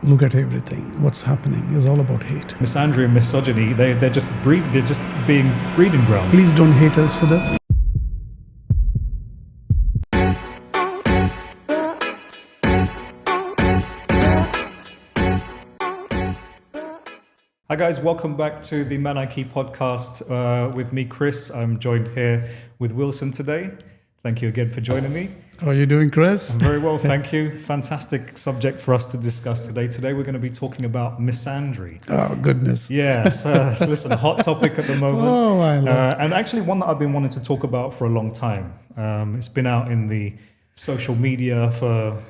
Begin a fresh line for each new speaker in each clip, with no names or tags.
Look at everything. What's happening is all about hate.
Misandry and misogyny, they're just being breeding ground.
Please don't hate us for this.
Hi guys, welcome back to the Manarchy podcast with me, Chris. I'm joined here with Wilson today. Thank you again for joining me.
How are you doing, Chris?
I'm very well, thank you. Fantastic subject for us to discuss today. Today we're going to be talking about misandry.
Oh, goodness.
Yes, so listen, hot topic at the moment.
Oh, I love
and actually one that I've been wanting to talk about for a long time. It's been out in the social media for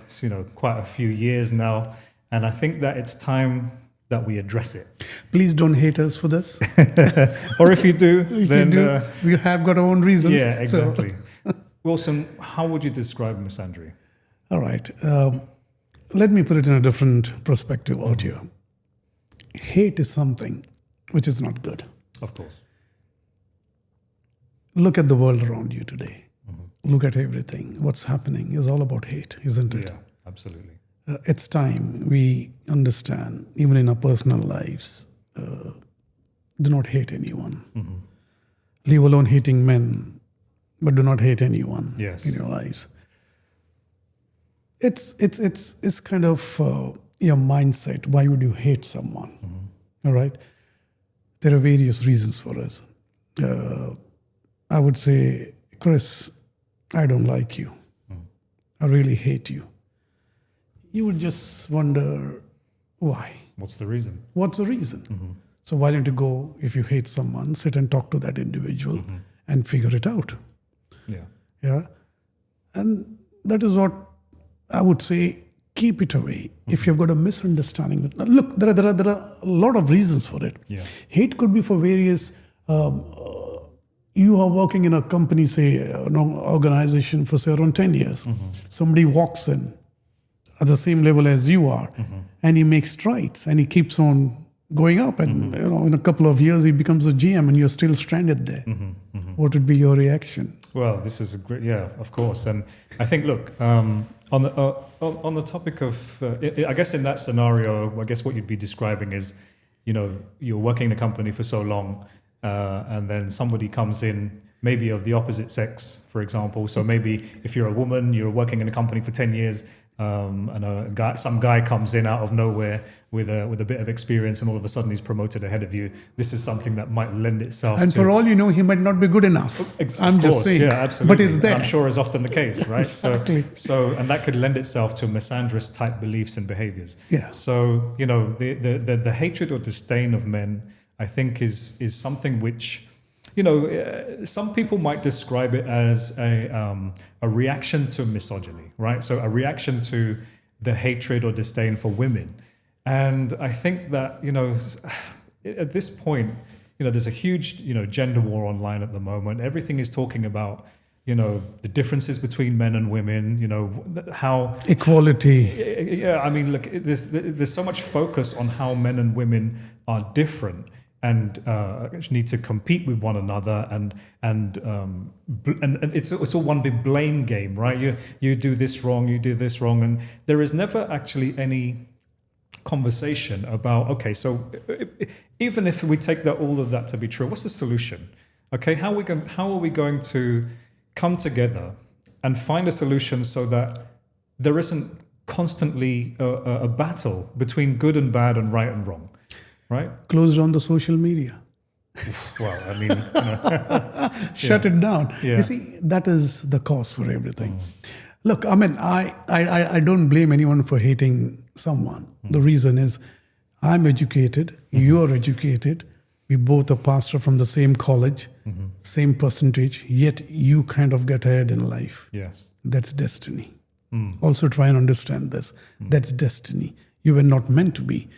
quite a few years now. And I think that it's time that we address it.
Please don't hate us for this.
Or if you do, then...
we have got our own reasons.
Yeah, exactly. Wilson, how would you describe misandry?
All right. Let me put it in a different perspective out here. Hate is something which is not good.
Of course.
Look at the world around you today. Mm-hmm. Look at everything. What's happening is all about hate, isn't it?
Yeah, absolutely.
It's time we understand, even in our personal lives, do not hate anyone. Mm-hmm. Leave alone hating men, but do not hate anyone in your lives. It's kind of your mindset. Why would you hate someone? Mm-hmm. All right? There are various reasons for us. I would say, Chris, I don't like you. Mm. I really hate you. You would just wonder why.
What's the reason?
What's the reason? Mm-hmm. So why don't you go, if you hate someone, sit and talk to that individual and figure it out. Yeah. And that is what I would say, keep it away. If you've got a misunderstanding. Look, there are a lot of reasons for it. Yeah. Hate could be for various, you are working in a company, say, an organization for say around 10 years. Mm-hmm. Somebody walks in at the same level as you are, and he makes strides, and he keeps on going up, and in a couple of years he becomes a GM, and you're still stranded there. What would be your reaction?
Well, this is a great, of course, and I think, look, on the topic of, I guess in that scenario, I guess what you'd be describing is, you're working in a company for so long, and then somebody comes in, maybe of the opposite sex, for example. So maybe if you're a woman, you're working in a company for 10 years. And some guy comes in out of nowhere with a bit of experience, and all of a sudden he's promoted ahead of you. This is something that might lend itself.
And for all you know, he might not be good enough. Just saying.
Yeah, absolutely.
But it's there.
I'm sure is often the case, right?
Exactly.
So, and that could lend itself to misandrous type beliefs and behaviors.
Yeah.
So the hatred or disdain of men, I think, is something which, some people might describe it as a reaction to misogyny, right? So a reaction to the hatred or disdain for women. And I think that, at this point, there's a huge, gender war online at the moment. Everything is talking about, the differences between men and women, how...
Equality.
Yeah, I mean, look, there's so much focus on how men and women are different and need to compete with one another, and it's all one big blame game, right? You do this wrong, you do this wrong, and there is never actually any conversation about, okay, so even if we take all of that to be true, what's the solution? Okay, how are we going to come together and find a solution so that there isn't constantly a battle between good and bad and right and wrong? Right?
Close down the social media.
Well, I mean,
shut it down.
Yeah.
You see, that is the cause for everything. Look, I mean, I don't blame anyone for hating someone. The reason is, I'm educated, you're educated, we both are pastor from the same college, same percentage, yet you kind of get ahead in life.
Yes.
That's destiny. Also try and understand this. That's destiny. You were not meant to be.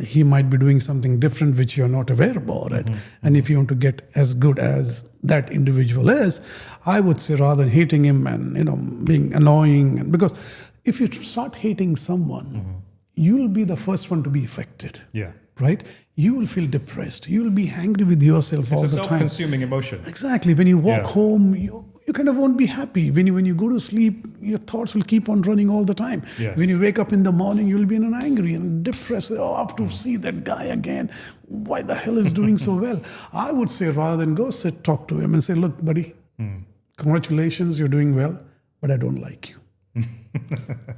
He might be doing something different which you're not aware about it. And if you want to get as good as that individual is, I would say, rather than hating him and being annoying, because if you start hating someone, you'll be the first one to be affected.
Yeah.
Right? You will feel depressed. You will be angry with yourself all the time.
It's a self-consuming emotion.
Exactly. When you walk home, you kind of won't be happy. When you go to sleep, your thoughts will keep on running all the time.
Yes.
When you wake up in the morning, you'll be angry and depressed. Oh, I have to see that guy again. Why the hell is doing so well? I would say, rather than go sit, talk to him and say, look, buddy, congratulations, you're doing well, but I don't like you.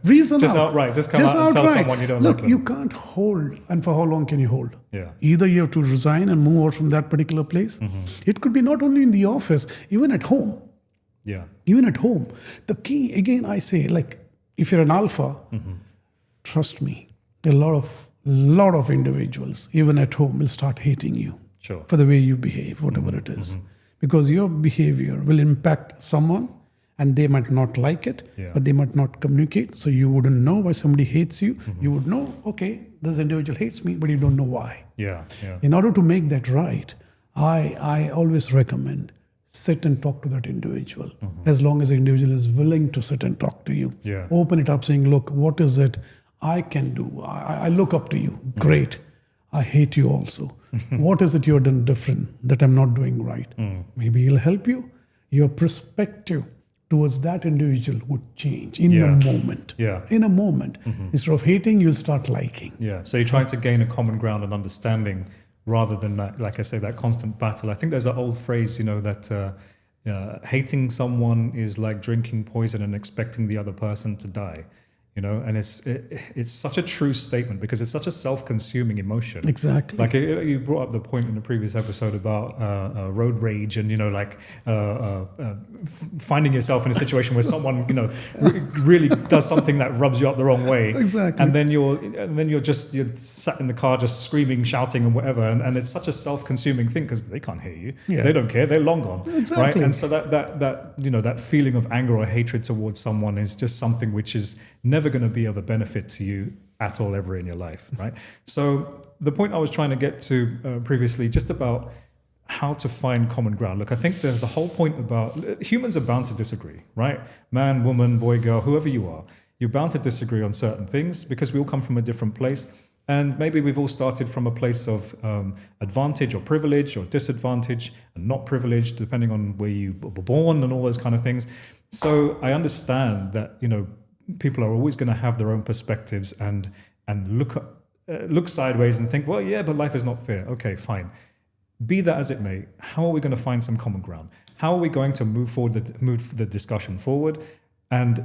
Reason
Just
out.
outright. Just come out and tell someone you don't like them.
Look, you can't hold. And for how long can you hold?
Yeah.
Either you have to resign and move out from that particular place. It could be not only in the office, even at home.
Yeah.
Even at home. The key, again, I say, like, if you're an alpha, trust me, a lot of individuals, even at home, will start hating you
Sure.
for the way you behave, whatever it is. Because your behavior will impact someone, and they might not like it, but they might not communicate. So you wouldn't know why somebody hates you. You would know, okay, this individual hates me, but you don't know why.
Yeah. Yeah.
In order to make that right, I always recommend sit and talk to that individual. As long as the individual is willing to sit and talk to you.
Yeah.
Open it up saying, look, what is it I can do? I look up to you. Great. I hate you also. What is it you're done different that I'm not doing right? Maybe he'll help you. Your perspective towards that individual would change in the moment.
Yeah.
In a moment. Instead of hating, you'll start liking.
Yeah. So you're trying to gain a common ground and understanding rather than that, like I say, that constant battle. I think there's an old phrase, that hating someone is like drinking poison and expecting the other person to die. And it's such a true statement because it's such a self-consuming emotion.
Exactly.
Like you brought up the point in the previous episode about road rage and finding yourself in a situation where someone really does something that rubs you up the wrong way.
Exactly.
And then you're sat in the car just screaming, shouting, and whatever. And it's such a self-consuming thing because they can't hear you. Yeah. They don't care. They're long gone.
Exactly.
Right. And so that feeling of anger or hatred towards someone is just something which is never going to be of a benefit to you at all ever in your life, right? So the point I was trying to get to previously, just about how to find common ground. Look, I think the whole point about humans are bound to disagree, right? Man, woman, boy, girl, whoever you are, you're bound to disagree on certain things because we all come from a different place. And maybe we've all started from a place of advantage or privilege or disadvantage and not privileged, depending on where you were born and all those kind of things. So I understand that, people are always going to have their own perspectives and look sideways and think, well, yeah, but life is not fair. Okay, fine. Be that as it may, how are we going to find some common ground? How are we going to move the discussion forward? And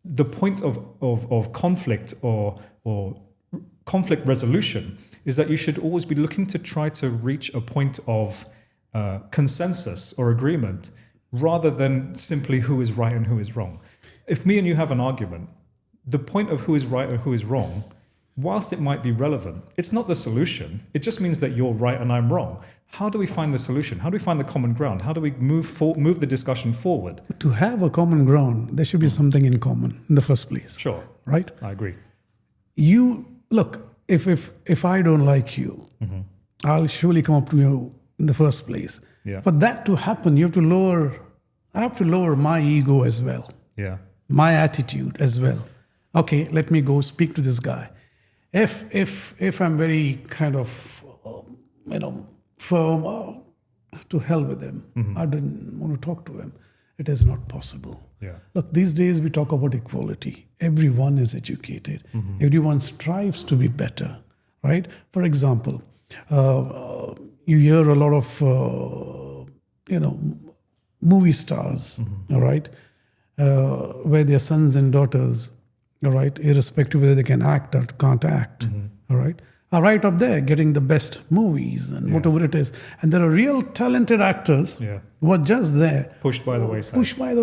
the point of conflict or conflict resolution is that you should always be looking to try to reach a point of consensus or agreement rather than simply who is right and who is wrong. If me and you have an argument, the point of who is right or who is wrong, whilst it might be relevant, it's not the solution. It just means that you're right and I'm wrong. How do we find the solution? How do we find the common ground? How do we move the discussion forward?
To have a common ground, there should be something in common in the first place.
Sure.
Right?
I agree.
You, look, if I don't like you, I'll surely come up to you in the first place.
Yeah.
For that to happen, I have to lower my ego as well.
Yeah.
My attitude as well. Okay, let me go speak to this guy. If I'm very kind of, firm, to hell with him. I didn't want to talk to him. It is not possible.
Yeah.
Look, these days we talk about equality. Everyone is educated. Everyone strives to be better, right? For example, you hear a lot of, movie stars, all right? Where their sons and daughters, all right, irrespective whether they can act or can't act, all right, are right up there getting the best movies and whatever it is. And there are real talented actors who are just there.
Pushed by the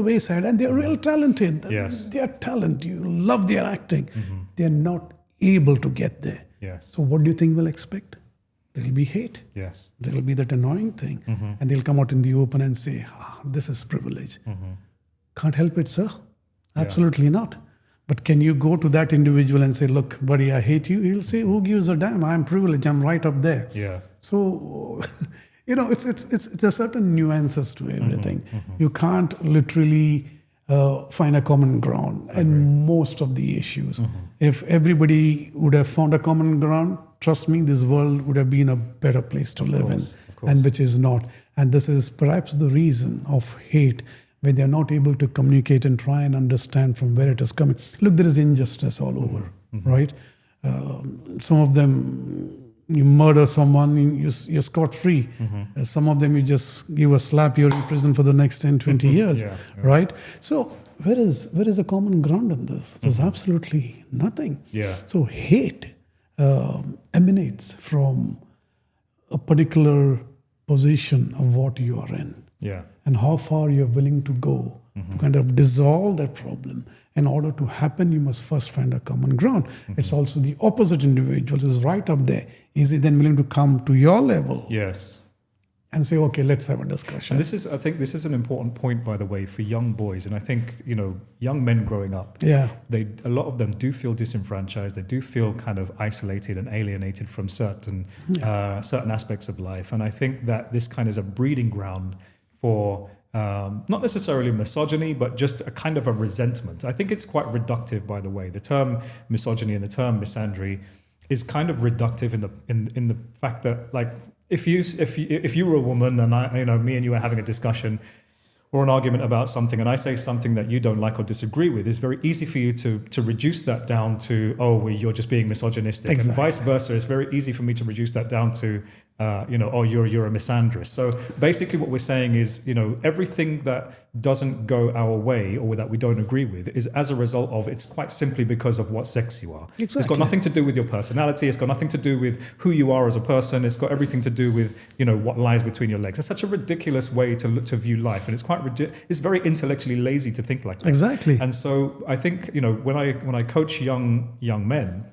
wayside.
And they're real talented.
Yes.
They are talent. You love their acting. They're not able to get there.
Yes.
So what do you think we'll expect? There'll be hate.
Yes.
There'll be that annoying thing. And they'll come out in the open and say, this is privilege. Can't help it, sir. Absolutely not. But can you go to that individual and say, look, buddy, I hate you? He'll say, who gives a damn? I'm privileged. I'm right up there.
Yeah.
So, it's a certain nuances to everything. You can't literally find a common ground in most of the issues. If everybody would have found a common ground, trust me, this world would have been a better place to live in, and which is not. And this is perhaps the reason of hate where they're not able to communicate and try and understand from where it is coming. Look, there is injustice all over, right? Some of them, you murder someone, you're scot-free. Some of them, you just give a slap, you're in prison for the next 10, 20 years, right? So where is the common ground in this? There's absolutely nothing.
Yeah.
So hate emanates from a particular position of what you are in.
Yeah.
And how far you're willing to go to kind of dissolve that problem. In order to happen, you must first find a common ground. It's also the opposite individual who's right up there. Is he then willing to come to your level?
Yes.
And say, okay, let's have a discussion.
And I think this is an important point, by the way, for young boys. And I think, young men growing up,
Yeah.
a lot of them do feel disenfranchised. They do feel kind of isolated and alienated from certain aspects of life. And I think that this kind of is a breeding ground for not necessarily misogyny, but just a kind of a resentment. I think it's quite reductive, by the way. The term misogyny and the term misandry is kind of reductive in the fact that, like, if you were a woman and me and you are having a discussion or an argument about something, and I say something that you don't like or disagree with, it's very easy for you to reduce that down to, you're just being misogynistic.
Exactly.
And vice versa. It's very easy for me to reduce that down to, you're a misandrist. So basically what we're saying is, everything that doesn't go our way or that we don't agree with is as a result of, it's quite simply because of what sex you are.
Exactly.
It's got nothing to do with your personality. It's got nothing to do with who you are as a person. It's got everything to do with, what lies between your legs. It's such a ridiculous way to view life. And it's very intellectually lazy to think like that.
Exactly.
And so I think, when I coach young men,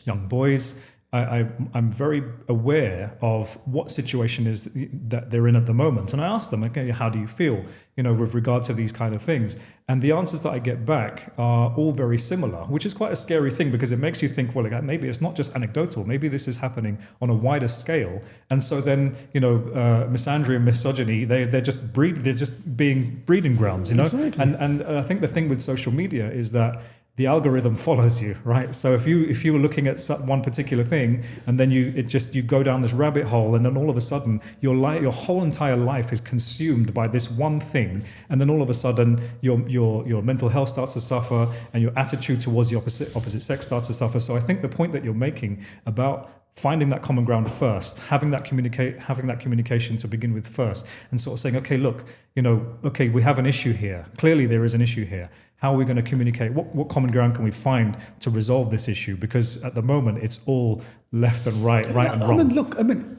young boys, I'm very aware of what situation is that they're in at the moment. And I ask them, okay, how do you feel, with regard to these kind of things? And the answers that I get back are all very similar, which is quite a scary thing, because it makes you think, well, maybe it's not just anecdotal. Maybe this is happening on a wider scale. And so then, misandry and misogyny, they're just being breeding grounds,
Exactly.
And I think the thing with social media is that the algorithm follows you, right? So if you were looking at one particular thing, and then you go down this rabbit hole, and then all of a sudden your whole entire life is consumed by this one thing, and then all of a sudden your mental health starts to suffer, and your attitude towards the opposite sex starts to suffer. So I think the point that you're making about finding that common ground first, having that communication to begin with first, and sort of saying, okay, look, we have an issue here. Clearly there is an issue here. How are we going to communicate? What common ground can we find to resolve this issue? Because at the moment, it's all left and right and wrong.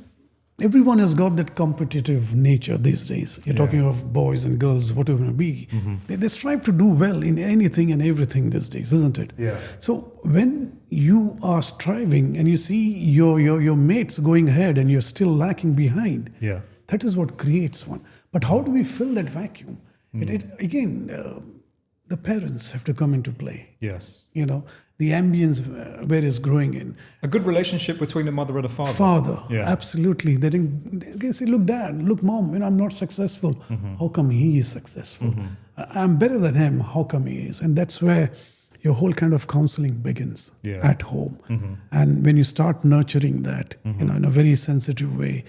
Everyone has got that competitive nature these days. You're talking of boys and girls, whatever it may be. They strive to do well in anything and everything these days, isn't it?
Yeah.
So when you are striving and you see your mates going ahead and you're still lacking behind, that is what creates one. But how do we fill that vacuum? The parents have to come into play.
Yes.
The ambience where it's growing in.
A good relationship between a mother and a father.
Absolutely. They can say, look, Dad, look, Mom, I'm not successful. How come he is successful? I'm better than him. How come he is? And that's where your whole kind of counseling begins at home. And when you start nurturing that, in a very sensitive way,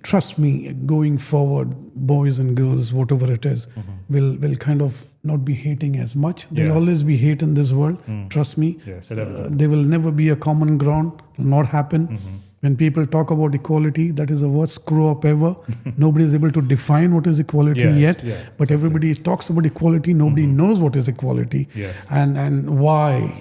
trust me, going forward, boys and girls, whatever it is, will kind of not be hating as much. There'll always be hate in this world. Trust me. There will never be a common ground. Will not happen. When people talk about equality, that is the worst screw up ever. Nobody is able to define what is equality yet. But everybody talks about equality. Nobody knows what is equality and why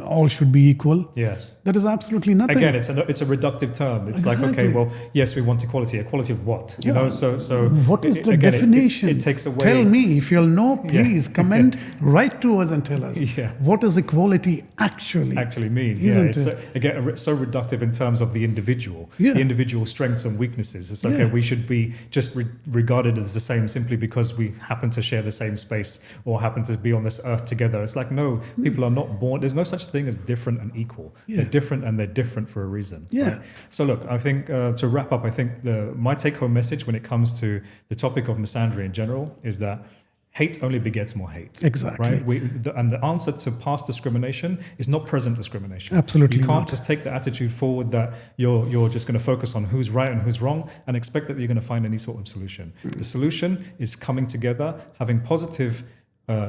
all should be equal.
Yes.
That is absolutely nothing.
Again, it's a reductive term. It's like, okay, well, yes, we want equality. Equality of what? So
what is the definition?
It takes away.
Tell me. If you'll know, please comment right to us and tell us. What does equality actually
mean?
Isn't
it's
it?
So reductive in terms of the individual. The individual strengths and weaknesses. It's okay, we should be just regarded as the same simply because we happen to share the same space or happen to be on this earth together. It's like, no, people are not born. There's no such thing as different and equal. They're different, and they're different for a reason. Right? So look, I think to wrap up, I think my take-home message when it comes to the topic of misandry in general is that hate only begets more hate.
Exactly.
Right? And the answer to past discrimination is not present discrimination.
Absolutely
You can't
not.
just take the attitude forward that you're just going to focus on who's right and who's wrong and expect that you're going to find any sort of solution. The solution is coming together, having positive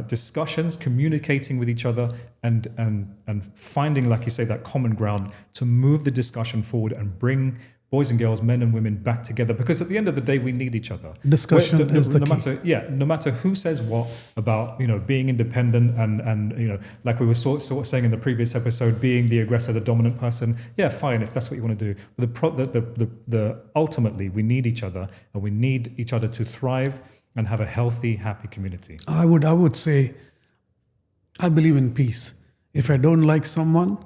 discussions, communicating with each other, and finding, like you say, that common ground to move the discussion forward and bring boys and girls, men and women back together, because at the end of the day, we need each other.
Discussion is the key.
No matter who says what about being independent and like we were sort of saying in the previous episode, being the aggressor, the dominant person. Yeah, fine, if that's what you want to do. But the ultimately, we need each other, and we need each other to thrive and have a healthy, happy community.
I would say, I believe in peace. If I don't like someone,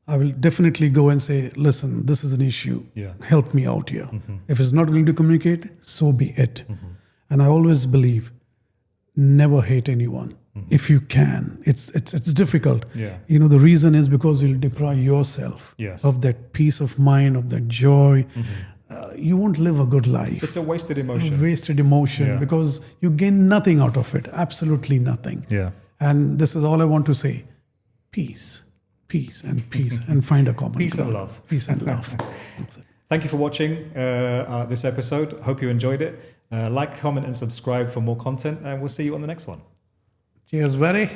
I will definitely go and say, listen, this is an issue.
Yeah.
Help me out here. If it's not willing to communicate, so be it. And I always believe, never hate anyone. If you can. It's difficult.
Yeah.
The reason is because you'll deprive yourself
Yes.
of that peace of mind, of that joy. You won't live a good life.
It's a wasted emotion.
Wasted emotion,
Yeah.
because you gain nothing out of it. Absolutely nothing.
Yeah.
And this is all I want to say. Peace. Peace and peace, and find a common
Peace and
ground.
love.
Peace and love. That's it.
Thank you for watching this episode. Hope you enjoyed it. Like, comment, and subscribe for more content, and we'll see you on the next one.
Cheers, buddy.